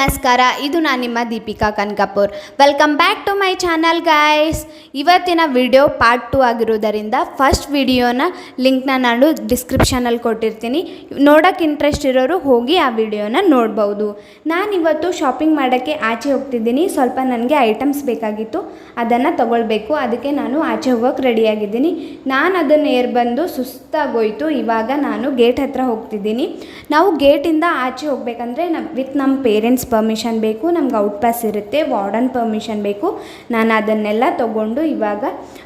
ನಮಸ್ಕಾರ, ಇದು ನಾನು ನಿಮ್ಮ Deepika Kanakapur. Welcome back to my channel guys. ಇವತ್ತಿನ ವಿಡಿಯೋ ಪಾರ್ಟ್ 2 ಆಗಿರೋದರಿಂದ ಫಸ್ಟ್ ವಿಡಿಯೋನ ಲಿಂಕ್ನ ನಾನು ಡಿಸ್ಕ್ರಿಪ್ಷನಲ್ಲಿ ಕೊಟ್ಟಿರ್ತೀನಿ. ನೋಡೋಕ್ಕೆ ಇಂಟ್ರೆಸ್ಟ್ ಇರೋರು ಹೋಗಿ ಆ ವಿಡಿಯೋನ ನೋಡ್ಬೋದು. ನಾನಿವತ್ತು ಶಾಪಿಂಗ್ ಮಾಡೋಕ್ಕೆ ಆಚೆ ಹೋಗ್ತಿದ್ದೀನಿ. ಸ್ವಲ್ಪ ನನಗೆ ಐಟಮ್ಸ್ ಬೇಕಾಗಿತ್ತು, ಅದನ್ನು ತೊಗೊಳ್ಬೇಕು. ಅದಕ್ಕೆ ನಾನು ಆಚೆ ಹೋಗೋಕ್ಕೆ ರೆಡಿಯಾಗಿದ್ದೀನಿ. ನಾನು ಅದನ್ನು ಬಂದು ಸುಸ್ತಾಗೋಯ್ತು. ಇವಾಗ ನಾನು ಗೇಟ್ ಹತ್ರ ಹೋಗ್ತಿದ್ದೀನಿ. ನಾವು ಗೇಟಿಂದ ಆಚೆ ಹೋಗಬೇಕಂದ್ರೆ ವಿತ್ ನಮ್ಮ ಪೇರೆಂಟ್ಸ್ ಪರ್ಮಿಷನ್ ಬೇಕು, ನಮ್ಗೆ ಔಟ್ ಪಾಸ್ ಇರುತ್ತೆ, ವಾರ್ಡನ್ ಪರ್ಮಿಷನ್ ಬೇಕು. ನಾನು ಅದನ್ನೆಲ್ಲ ತೊಗೊಂಡು ಇವಾಗ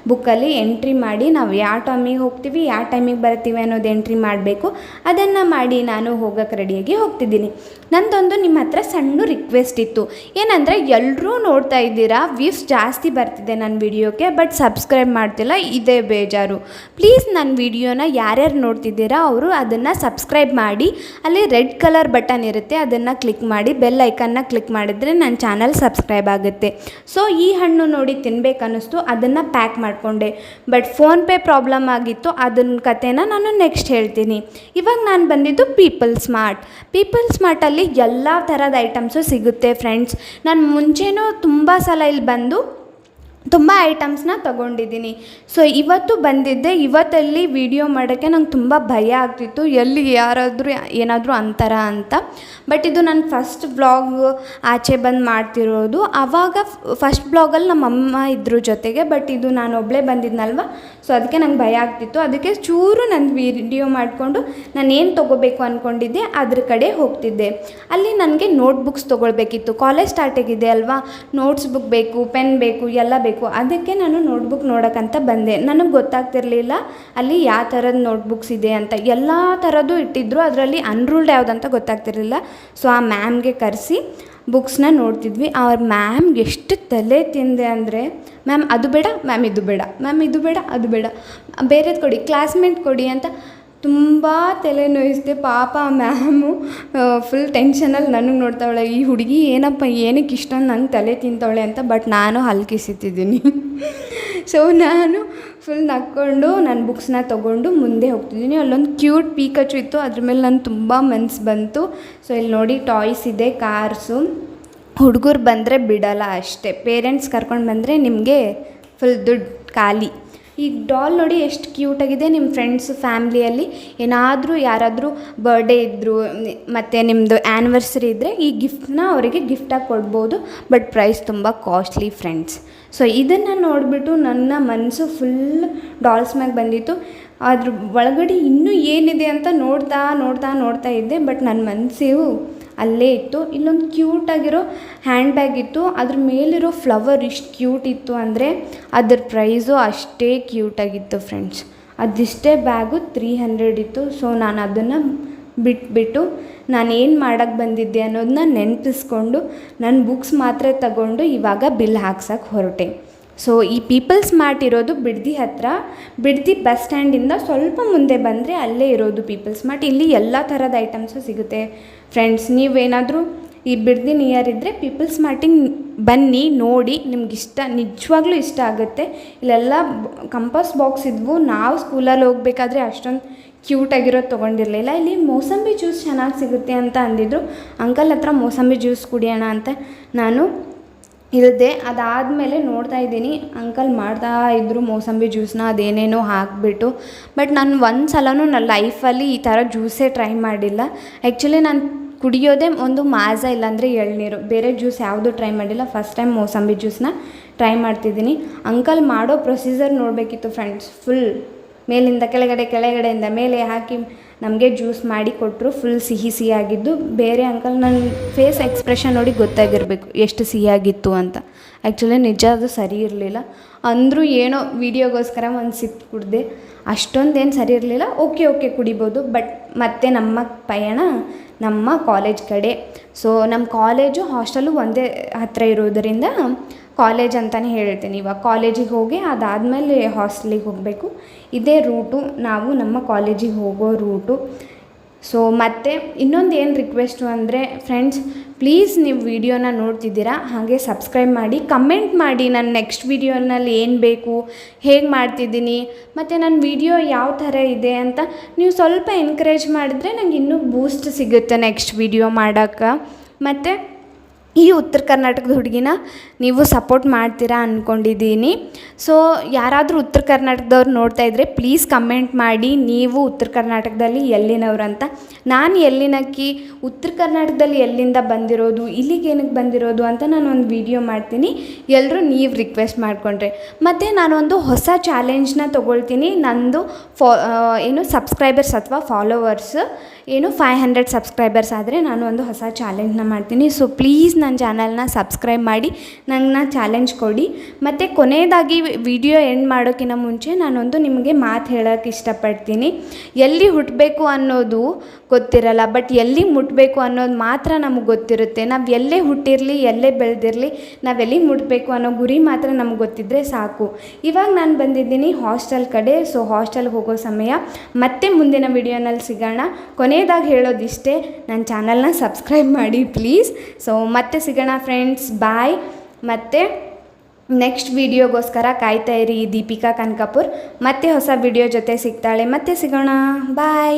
ಬುಕ್ಕಲ್ಲಿ ಎಂಟ್ರಿ ಮಾಡಿ ನಾವು ಯಾವ ಟೈಮಿಗೆ ಹೋಗ್ತೀವಿ, ಯಾವ ಟೈಮಿಗೆ ಬರ್ತೀವಿ ಅನ್ನೋದು ಎಂಟ್ರಿ ಮಾಡಬೇಕು. ಅದನ್ನು ಮಾಡಿ ನಾನು ಹೋಗೋಕ್ಕೆ ರೆಡಿಯಾಗಿ ಹೋಗ್ತಿದ್ದೀನಿ. ನಂದೊಂದು ನಿಮ್ಮ ಹತ್ರ ಸಣ್ಣ ರಿಕ್ವೆಸ್ಟ್ ಇತ್ತು. ಏನಂದರೆ ಎಲ್ಲರೂ ನೋಡ್ತಾ ಇದ್ದೀರಾ, ವ್ಯೂಸ್ ಜಾಸ್ತಿ ಬರ್ತಿದೆ ನನ್ನ ವಿಡಿಯೋಕ್ಕೆ, ಬಟ್ ಸಬ್ಸ್ಕ್ರೈಬ್ ಮಾಡ್ತಿಲ್ಲ, ಇದೇ ಬೇಜಾರು. ಪ್ಲೀಸ್ ನನ್ನ ವಿಡಿಯೋನ ಯಾರ್ಯಾರು ನೋಡ್ತಿದ್ದೀರಾ ಅವರು ಅದನ್ನು ಸಬ್ಸ್ಕ್ರೈಬ್ ಮಾಡಿ. ಅಲ್ಲಿ ರೆಡ್ ಕಲರ್ ಬಟನ್ ಇರುತ್ತೆ, ಅದನ್ನು ಕ್ಲಿಕ್ ಮಾಡಿ, ಬೆಲ್ ಐಕನ್ನ ಕ್ಲಿಕ್ ಮಾಡಿದರೆ ನನ್ನ ಚಾನಲ್ ಸಬ್ಸ್ಕ್ರೈಬ್ ಆಗುತ್ತೆ. ಸೊ ಈ ಹಣ್ಣು ನೋಡಿ ತಿನ್ನಬೇಕನ್ನಿಸ್ತು, ಅದನ್ನು ಪ್ಯಾಕ್ ಮಾಡಿಕೊಂಡೆ. ಬಟ್ ಫೋನ್ಪೇ ಪ್ರಾಬ್ಲಮ್ ಆಗಿತ್ತು, ಅದನ್ನ ಕಥೆನ ನಾನು ನೆಕ್ಸ್ಟ್ ಹೇಳ್ತೀನಿ. ಇವಾಗ ನಾನು ಬಂದಿದ್ದು ಪೀಪಲ್ ಸ್ಮಾರ್ಟಲ್ಲಿ ಎಲ್ಲ ಥರದ ಐಟಮ್ಸು ಸಿಗುತ್ತೆ ಫ್ರೆಂಡ್ಸ್. ನಾನು ಮುಂಚೆನೂ ತುಂಬ ಸಲ ಇಲ್ಲಿ ಬಂದು ತುಂಬ ಐಟಮ್ಸ್ನ ತೊಗೊಂಡಿದ್ದೀನಿ. ಸೊ ಇವತ್ತು ಬಂದಿದ್ದೆ. ಇವತ್ತಲ್ಲಿ ವಿಡಿಯೋ ಮಾಡೋಕ್ಕೆ ನಂಗೆ ತುಂಬ ಭಯ ಆಗ್ತಿತ್ತು, ಎಲ್ಲಿ ಯಾರಾದರೂ ಏನಾದರೂ ಅಂತಾರ ಅಂತ. ಬಟ್ ಇದು ನನ್ನ ಫಸ್ಟ್ ವ್ಲಾಗ್ ಆಚೆ ಬಂದು ಮಾಡ್ತಿರೋದು. ಆವಾಗ ಫಸ್ಟ್ ವ್ಲಾಗಲ್ಲಿ ನಮ್ಮಮ್ಮ ಇದ್ರ ಜೊತೆಗೆ, ಬಟ್ ಇದು ನಾನು ಒಬ್ಬಳೇ ಬಂದಿದ್ನಲ್ವ, ಸೊ ಅದಕ್ಕೆ ನಂಗೆ ಭಯ ಆಗ್ತಿತ್ತು. ಅದಕ್ಕೆ ಚೂರು ನನ್ನ ವಿಡಿಯೋ ಮಾಡಿಕೊಂಡು ನಾನು ಏನು ತೊಗೋಬೇಕು ಅಂದ್ಕೊಂಡಿದ್ದೆ ಅದ್ರ ಕಡೆ ಹೋಗ್ತಿದ್ದೆ. ಅಲ್ಲಿ ನನಗೆ ನೋಟ್ಬುಕ್ಸ್ ತೊಗೊಳ್ಬೇಕಿತ್ತು. ಕಾಲೇಜ್ ಸ್ಟಾರ್ಟ್ ಆಗಿದೆ ಅಲ್ವಾ, ನೋಟ್ಸ್ ಬುಕ್ ಬೇಕು, ಪೆನ್ ಬೇಕು, ಎಲ್ಲ ಬೇಕು. ಅದಕ್ಕೆ ನಾನು ನೋಟ್ಬುಕ್ ನೋಡೋಕ್ಕಂತ ಬಂದೆ. ನನಗೆ ಗೊತ್ತಾಗ್ತಿರ್ಲಿಲ್ಲ ಅಲ್ಲಿ ಯಾವ ಥರದ ನೋಟ್ಬುಕ್ಸ್ ಇದೆ ಅಂತ. ಎಲ್ಲ ಥರದ್ದು ಇಟ್ಟಿದ್ರು, ಅದರಲ್ಲಿ ಅನ್ರೂಲ್ಡ್ ಯಾವುದಂತ ಗೊತ್ತಾಗ್ತಿರಲಿಲ್ಲ. ಸೊ ಆ ಮ್ಯಾಮ್ಗೆ ಕರೆಸಿ ಬುಕ್ಸ್ನ ನೋಡ್ತಿದ್ವಿ. ಅವ್ರ ಮ್ಯಾಮ್ಗೆ ಎಷ್ಟು ತಲೆ ತಿಂದೆ ಅಂದರೆ, ಮ್ಯಾಮ್ ಅದು ಬೇಡ, ಮ್ಯಾಮ್ ಇದು ಬೇಡ, ಮ್ಯಾಮ್ ಇದು ಬೇಡ, ಅದು ಬೇಡ, ಬೇರೆದು ಕೊಡಿ, ಕ್ಲಾಸ್ಮೇಟ್ ಕೊಡಿ ಅಂತ ತುಂಬ ತಲೆ ನೋಯಿಸಿದೆ. ಪಾಪ ಮ್ಯಾಮು ಫುಲ್ ಟೆನ್ಷನಲ್ಲಿ ನನಗೆ ನೋಡ್ತಾವಳೆ, ಈ ಹುಡುಗಿ ಏನಪ್ಪ ಏನಕ್ಕೆ ಇಷ್ಟೊಂದು ನಂಗೆ ತಲೆ ತಿಂತವಳೆ ಅಂತ. ಬಟ್ ನಾನು ಹಲ್ಕಿಸಿತ್ತಿದ್ದೀನಿ. ಸೊ ನಾನು ಫುಲ್ ನಕ್ಕೊಂಡು ನನ್ನ ಬುಕ್ಸ್ನ ತೊಗೊಂಡು ಮುಂದೆ ಹೋಗ್ತಿದ್ದೀನಿ. ಅಲ್ಲೊಂದು ಕ್ಯೂಟ್ ಪೀಕಚು ಇತ್ತು, ಅದ್ರ ಮೇಲೆ ನಾನು ತುಂಬ ಮನ್ಸು ಬಂತು. ಸೊ ಇಲ್ಲಿ ನೋಡಿ ಟಾಯ್ಸ್ ಇದೆ, ಕಾರ್ಸು. ಹುಡುಗರು ಬಂದರೆ ಬಿಡಲ್ಲ ಅಷ್ಟೇ, ಪೇರೆಂಟ್ಸ್ ಕರ್ಕೊಂಡು ಬಂದರೆ ನಿಮಗೆ ಫುಲ್ ದುಡ್ಡು ಖಾಲಿ. ಈ ಡಾಲ್ ನೋಡಿ ಎಷ್ಟು ಕ್ಯೂಟಾಗಿದೆ. ನಿಮ್ಮ ಫ್ರೆಂಡ್ಸು ಫ್ಯಾಮ್ಲಿಯಲ್ಲಿ ಏನಾದರೂ ಯಾರಾದರೂ ಬರ್ಡೇ ಇದ್ದರು ಮತ್ತು ನಿಮ್ಮದು ಆ್ಯನಿವರ್ಸರಿ ಇದ್ದರೆ ಈ ಗಿಫ್ಟನ್ನ ಅವರಿಗೆ ಗಿಫ್ಟಾಗಿ ಕೊಡ್ಬೋದು. ಬಟ್ ಪ್ರೈಸ್ ತುಂಬ ಕಾಸ್ಟ್ಲಿ ಫ್ರೆಂಡ್ಸ್. ಸೊ ಇದನ್ನು ನೋಡಿಬಿಟ್ಟು ನನ್ನ ಮನಸ್ಸು ಫುಲ್ ಡಾಲ್ಸ್ ಮ್ಯಾಗ ಬಂದಿತ್ತು. ಅದ್ರ ಒಳಗಡೆ ಇನ್ನೂ ಏನಿದೆ ಅಂತ ನೋಡ್ತಾ ಇದ್ದೆ. ಬಟ್ ನನ್ನ ಮನಸ್ಸು ಅಲ್ಲೇ ಇತ್ತು. ಇಲ್ಲೊಂದು ಕ್ಯೂಟಾಗಿರೋ ಹ್ಯಾಂಡ್ ಬ್ಯಾಗ್ ಇತ್ತು, ಅದ್ರ ಮೇಲಿರೋ ಫ್ಲವರ್ ಇಷ್ಟು ಕ್ಯೂಟ್ ಇತ್ತು ಅಂದರೆ ಅದ್ರ ಪ್ರೈಸು ಅಷ್ಟೇ ಕ್ಯೂಟಾಗಿತ್ತು ಫ್ರೆಂಡ್ಸ್. ಅದಿಷ್ಟೇ ಬ್ಯಾಗು 300 ಇತ್ತು. ಸೊ ನಾನು ಅದನ್ನು ಬಿಟ್ಬಿಟ್ಟು ನಾನು ಏನು ಮಾಡೋಕ್ಕೆ ಬಂದಿದ್ದೆ ಅನ್ನೋದನ್ನ ನೆನಪಿಸ್ಕೊಂಡು ನನ್ನ ಬುಕ್ಸ್ ಮಾತ್ರ ತಗೊಂಡು ಇವಾಗ ಬಿಲ್ ಹಾಕ್ಸೋಕ್ಕೆ ಹೊರಟೆ. ಸೊ ಈ ಪೀಪಲ್ ಸ್ಮಾರ್ಟ್ ಇರೋದು ಬಿಡ್ದಿ ಹತ್ರ. ಬಿಡ್ದಿ ಬಸ್ ಸ್ಟ್ಯಾಂಡಿಂದ ಸ್ವಲ್ಪ ಮುಂದೆ ಬಂದರೆ ಅಲ್ಲೇ ಇರೋದು ಪೀಪಲ್ ಸ್ಮಾರ್ಟ್. ಇಲ್ಲಿ ಎಲ್ಲ ಥರದ ಐಟಮ್ಸು ಸಿಗುತ್ತೆ ಫ್ರೆಂಡ್ಸ್. ನೀವೇನಾದರೂ ಈ ಬಿಡ್ದಿ ನಿಯರ್ ಇದ್ದರೆ ಪೀಪಲ್ ಸ್ಮಾರ್ಟಿಗೆ ಬನ್ನಿ, ನೋಡಿ, ನಿಮ್ಗೆ ನಿಜವಾಗ್ಲೂ ಇಷ್ಟ ಆಗುತ್ತೆ. ಇಲ್ಲೆಲ್ಲ ಕಂಪಾಸ್ ಬಾಕ್ಸ್ ಇದ್ವು. ನಾವು ಸ್ಕೂಲಲ್ಲಿ ಹೋಗ್ಬೇಕಾದ್ರೆ ಅಷ್ಟೊಂದು ಕ್ಯೂಟಾಗಿರೋದು ತೊಗೊಂಡಿರಲಿಲ್ಲ. ಇಲ್ಲಿ ಮೋಸಂಬಿ ಜ್ಯೂಸ್ ಚೆನ್ನಾಗಿ ಸಿಗುತ್ತೆ ಅಂತ ಅಂದಿದ್ರು. ಅಂಕಲ್ ಹತ್ರ ಮೋಸಂಬಿ ಜ್ಯೂಸ್ ಕುಡಿಯೋಣ ಅಂತ ನಾನು ಇರುತ್ತೆ. ಅದಾದಮೇಲೆ ನೋಡ್ತಾ ಇದ್ದೀನಿ, ಅಂಕಲ್ ಮಾಡ್ತಾ ಇದ್ದರು ಮೋಸಂಬಿ ಜ್ಯೂಸನ್ನ, ಅದೇನೇನೋ ಹಾಕಿಬಿಟ್ಟು. ಬಟ್ ನಾನು ಒಂದು ಸಲನೂ ನನ್ನ ಲೈಫಲ್ಲಿ ಈ ಥರ ಜ್ಯೂಸೇ ಟ್ರೈ ಮಾಡಿಲ್ಲ. ಆ್ಯಕ್ಚುಲಿ ನಾನು ಕುಡಿಯೋದೇ ಒಂದು ಮಾಜಾ, ಇಲ್ಲಾಂದರೆ ಎಳ್ನೀರು, ಬೇರೆ ಜ್ಯೂಸ್ ಯಾವುದೂ ಟ್ರೈ ಮಾಡಿಲ್ಲ. ಫಸ್ಟ್ ಟೈಮ್ ಮೋಸಂಬಿ ಜ್ಯೂಸನ್ನ ಟ್ರೈ ಮಾಡ್ತಿದ್ದೀನಿ. ಅಂಕಲ್ ಮಾಡೋ ಪ್ರೊಸೀಜರ್ ನೋಡಬೇಕಿತ್ತು ಫ್ರೆಂಡ್ಸ್. ಫುಲ್ ಮೇಲಿಂದ ಕೆಳಗಡೆಯಿಂದ ಮೇಲೆ ಹಾಕಿ ನಮಗೆ ಜ್ಯೂಸ್ ಮಾಡಿ ಕೊಟ್ಟರು. ಫುಲ್ ಸಿಹಿಯಾಗಿದ್ದು. ಬೇರೆ ಅಂಕಲ್ ನನ್ನ ಫೇಸ್ ಎಕ್ಸ್ಪ್ರೆಷನ್ ನೋಡಿ ಗೊತ್ತಾಗಿರಬೇಕು ಎಷ್ಟು ಸಿಹಿಯಾಗಿತ್ತು ಅಂತ. ಆ್ಯಕ್ಚುಲಿ ನಿಜ ಅದು ಸರಿ ಇರಲಿಲ್ಲ. ಅಂದರೂ ಏನೋ ವೀಡಿಯೋಗೋಸ್ಕರ ಒಂದು ಸಿಪ್ ಕುಡಿದೆ. ಅಷ್ಟೊಂದೇನು ಸರಿ ಇರಲಿಲ್ಲ. ಓಕೆ ಕುಡಿಬೋದು. ಬಟ್ ಮತ್ತೆ ನಮ್ಮ ಪಯಣ ನಮ್ಮ ಕಾಲೇಜ್ ಕಡೆ. ಸೊ ನಮ್ಮ ಕಾಲೇಜು ಹಾಸ್ಟೆಲು ಒಂದೇ ಹತ್ತಿರ ಇರೋದರಿಂದ ಕಾಲೇಜ್ ಅಂತಲೇ ಹೇಳ್ತೀನಿ. ಇವಾಗ ಕಾಲೇಜಿಗೆ ಹೋಗಿ ಅದಾದಮೇಲೆ ಹಾಸ್ಟೆಲಿಗೆ ಹೋಗಬೇಕು. ಇದೇ ರೂಟು, ನಾವು ನಮ್ಮ ಕಾಲೇಜಿಗೆ ಹೋಗೋ ರೂಟು. ಸೊ ಮತ್ತು ಇನ್ನೊಂದು ಏನು ರಿಕ್ವೆಸ್ಟು ಅಂದರೆ ಫ್ರೆಂಡ್ಸ್, ಪ್ಲೀಸ್ ನೀವು ವಿಡಿಯೋನ ನೋಡ್ತಿದ್ದೀರಾ, ಹಾಗೆ ಸಬ್ಸ್ಕ್ರೈಬ್ ಮಾಡಿ, ಕಮೆಂಟ್ ಮಾಡಿ ನನ್ನ ನೆಕ್ಸ್ಟ್ ವಿಡಿಯೋನಲ್ಲಿ ಏನು ಬೇಕು, ಹೇಗೆ ಮಾಡ್ತಿದ್ದೀನಿ, ಮತ್ತು ನನ್ನ ವಿಡಿಯೋ ಯಾವ ಥರ ಇದೆ ಅಂತ ನೀವು ಸ್ವಲ್ಪ ಎನ್ಕರೇಜ್ ಮಾಡಿದ್ರೆ ನಂಗೆ ಇನ್ನೂ ಬೂಸ್ಟ್ ಸಿಗುತ್ತೆ ನೆಕ್ಸ್ಟ್ ವಿಡಿಯೋ ಮಾಡೋಕ್ಕೆ. ಮತ್ತು ಈ ಉತ್ತರ ಕರ್ನಾಟಕದ ಹುಡುಗಿನ ನೀವು ಸಪೋರ್ಟ್ ಮಾಡ್ತೀರಾ ಅಂದ್ಕೊಂಡಿದ್ದೀನಿ. ಸೊ ಯಾರಾದರೂ ಉತ್ತರ ಕರ್ನಾಟಕದವ್ರು ನೋಡ್ತಾ ಇದ್ದರೆ ಪ್ಲೀಸ್ ಕಮೆಂಟ್ ಮಾಡಿ ನೀವು ಉತ್ತರ ಕರ್ನಾಟಕದಲ್ಲಿ ಎಲ್ಲಿನವ್ರು ಅಂತ. ನಾನು ಎಲ್ಲಿನಕ್ಕಿ, ಉತ್ತರ ಕರ್ನಾಟಕದಲ್ಲಿ ಎಲ್ಲಿಂದ ಬಂದಿರೋದು, ಇಲ್ಲಿಗೆ ಏನಕ್ಕೆ ಬಂದಿರೋದು ಅಂತ ನಾನು ಒಂದು ವಿಡಿಯೋ ಮಾಡ್ತೀನಿ. ಎಲ್ಲರೂ ನೀವು ರಿಕ್ವೆಸ್ಟ್ ಮಾಡಿಕೊಂಡ್ರೆ. ಮತ್ತು ನಾನೊಂದು ಹೊಸ ಚಾಲೆಂಜ್ನ ತೊಗೊಳ್ತೀನಿ. ನಂದು ಸಬ್ಸ್ಕ್ರೈಬರ್ಸ್ ಅಥವಾ ಫಾಲೋವರ್ಸ್ 500 ಸಬ್ಸ್ಕ್ರೈಬರ್ಸ್ ಆದರೆ ನಾನು ಒಂದು ಹೊಸ ಚಾಲೆಂಜ್ನ ಮಾಡ್ತೀನಿ. ಸೊ ಪ್ಲೀಸ್ ನನ್ನ ಚಾನಲ್ನ ಸಬ್ಸ್ಕ್ರೈಬ್ ಮಾಡಿ ನನ್ನ ಚಾಲೆಂಜ್ ಕೊಡಿ. ಮತ್ತು ಕೊನೆಯದಾಗಿ ವಿಡಿಯೋ ಎಂಡ್ ಮಾಡೋಕ್ಕಿಂತ ಮುಂಚೆ ನಾನೊಂದು ನಿಮಗೆ ಮಾತು ಹೇಳೋಕ್ಕೆ ಇಷ್ಟಪಡ್ತೀನಿ. ಎಲ್ಲಿ ಹುಟ್ಟಬೇಕು ಅನ್ನೋದು ಗೊತ್ತಿರಲ್ಲ, ಬಟ್ ಎಲ್ಲಿ ಮುಟ್ಟಬೇಕು ಅನ್ನೋದು ಮಾತ್ರ ನಮಗೆ ಗೊತ್ತಿರುತ್ತೆ. ನಾವು ಎಲ್ಲೇ ಹುಟ್ಟಿರಲಿ, ಎಲ್ಲೇ ಬೆಳೆದಿರಲಿ, ನಾವು ಎಲ್ಲಿಗೆ ಮುಟ್ಟಬೇಕು ಅನ್ನೋ ಗುರಿ ಮಾತ್ರ ನಮ್ಗೆ ಗೊತ್ತಿದ್ದರೆ ಸಾಕು. ಇವಾಗ ನಾನು ಬಂದಿದ್ದೀನಿ ಹಾಸ್ಟೆಲ್ ಕಡೆ. ಸೊ ಹಾಸ್ಟೆಲ್ಗೆ ಹೋಗೋ ಸಮಯ. ಮತ್ತೆ ಮುಂದಿನ ವಿಡಿಯೋನಲ್ಲಿ ಸಿಗೋಣ. ಕೊನೆಯದಾಗಿ ಹೇಳೋದಿಷ್ಟೇ, ನನ್ನ ಚಾನಲ್ನ ಸಬ್ಸ್ಕ್ರೈಬ್ ಮಾಡಿ ಪ್ಲೀಸ್. ಸೊ ಮತ್ತೆ ಸಿಗೋಣ ಫ್ರೆಂಡ್ಸ್, ಬಾಯ್. ಮತ್ತು ನೆಕ್ಸ್ಟ್ ವಿಡಿಯೋಗೋಸ್ಕರ ಕಾಯ್ತಾ ಇರಿ. ದೀಪಿಕಾ ಕನಕಾಪುರ್ ಮತ್ತೆ ಹೊಸ ವಿಡಿಯೋ ಜೊತೆ ಸಿಗ್ತಾಳೆ. ಮತ್ತೆ ಸಿಗೋಣ, ಬಾಯ್.